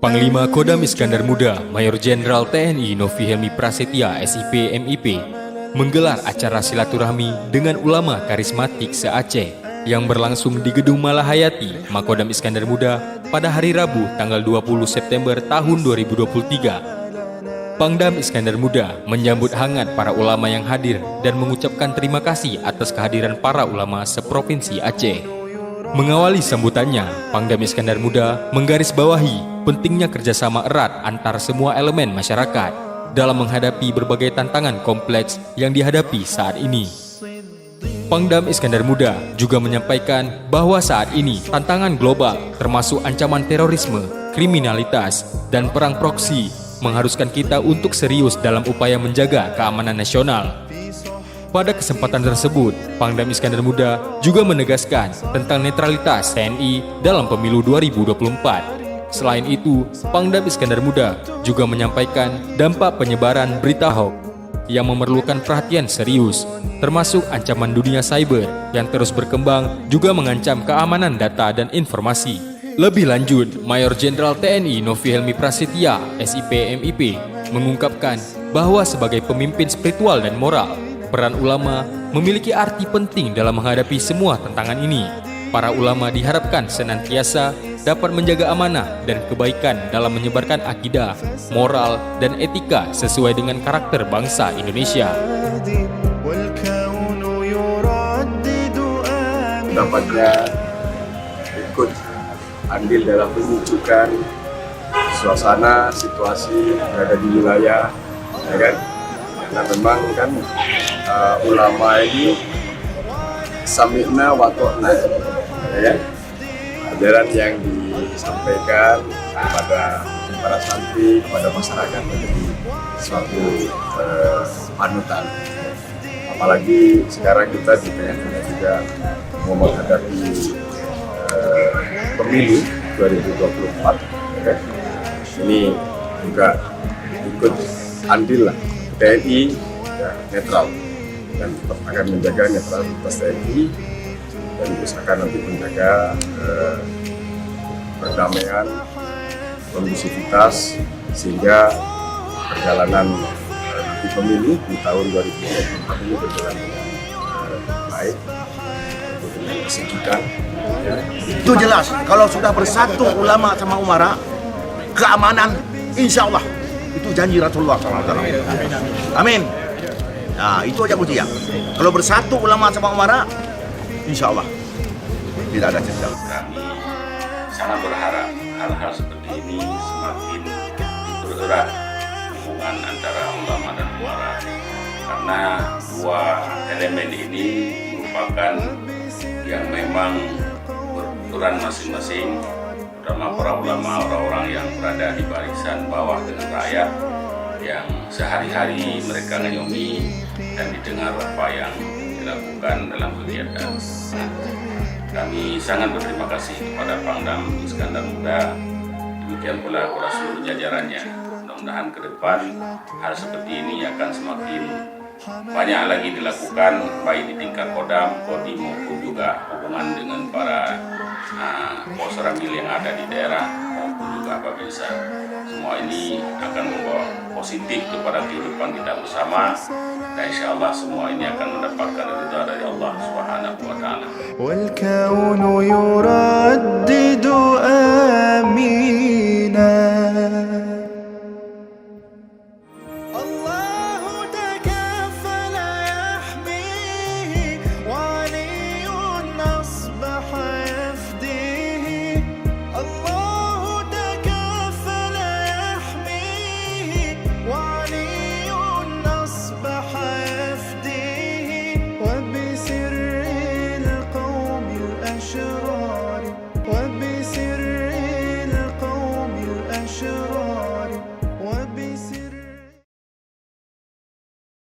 Panglima Kodam Iskandar Muda, Mayor Jenderal TNI Novi Helmi Prasetya SIP MIP, menggelar acara silaturahmi dengan ulama karismatik se-Aceh yang berlangsung di Gedung Malahayati, Makodam Iskandar Muda pada hari Rabu tanggal 20 September tahun 2023. Pangdam Iskandar Muda menyambut hangat para ulama yang hadir dan mengucapkan terima kasih atas kehadiran para ulama seprovinsi Aceh. Mengawali sambutannya, Pangdam Iskandar Muda menggarisbawahi pentingnya kerjasama erat antar semua elemen masyarakat dalam menghadapi berbagai tantangan kompleks yang dihadapi saat ini. Pangdam Iskandar Muda juga menyampaikan bahwa saat ini tantangan global termasuk ancaman terorisme, kriminalitas, dan perang proksi mengharuskan kita untuk serius dalam upaya menjaga keamanan nasional. Pada kesempatan tersebut, Pangdam Iskandar Muda juga menegaskan tentang netralitas TNI dalam pemilu 2024. Selain itu, Pangdam Iskandar Muda juga menyampaikan dampak penyebaran berita hoax yang memerlukan perhatian serius, termasuk ancaman dunia cyber yang terus berkembang juga mengancam keamanan data dan informasi. Lebih lanjut, Mayor Jenderal TNI Novi Helmi Prasetya SIP MIP mengungkapkan bahwa sebagai pemimpin spiritual dan moral, peran ulama memiliki arti penting dalam menghadapi semua tantangan ini. Para ulama diharapkan senantiasa dapat menjaga amanah dan kebaikan dalam menyebarkan akidah, moral, dan etika sesuai dengan karakter bangsa Indonesia. Dapatnya ikut andil dalam menunjukkan suasana, situasi yang ada di wilayah, ya kan? Karena memang kan ulama ini sami'na wa ta'na, ya kan? Ajaran yang disampaikan kepada para santri, kepada masyarakat menjadi suatu panutan. Apalagi sekarang kita di tengah-tengah juga mau menghadapi pemilu 2024, ya kan? Ini juga ikut andil lah TNI ya, netral dan tetap akan menjaga netralitas TNI dan usahakan nanti menjaga perdamaian, kondusivitas sehingga perjalanan nanti pemilu di tahun 2024 ini berjalan dengan baik, dengan kesejukan. Ya. Itu jelas, kalau sudah bersatu ulama sama umara, keamanan insya Allah itu janji Rasulullah SAW. Amin. Nah itu aja kunci ya. Kalau bersatu ulama sama umara, insya Allah tidak ada cedera. Kami sangat berharap hal-hal seperti ini semakin dipererat hubungan antara ulama dan umara, karena dua elemen ini merupakan yang memang berperan masing-masing, terutama para ulama, orang-orang yang berada di barisan bawah dengan rakyat yang sehari-hari mereka ngayomi dan didengar apa yang dilakukan dalam kegiatan. Kami sangat berterima kasih kepada Pangdam Iskandar Muda, demikian pula kepada seluruh jajarannya. Mudah-mudahan ke depan hal seperti ini akan semakin banyak lagi dilakukan, baik di tingkat Kodam, Kodim maupun juga hubungan dengan para pos ramil yang ada di daerah maupun juga Babinsa. Semua ini akan membawa positif kepada kehidupan kita bersama, dan insya Allah semua ini akan mendapatkan ridha dari Allah Subhanahu wa Ta'ala.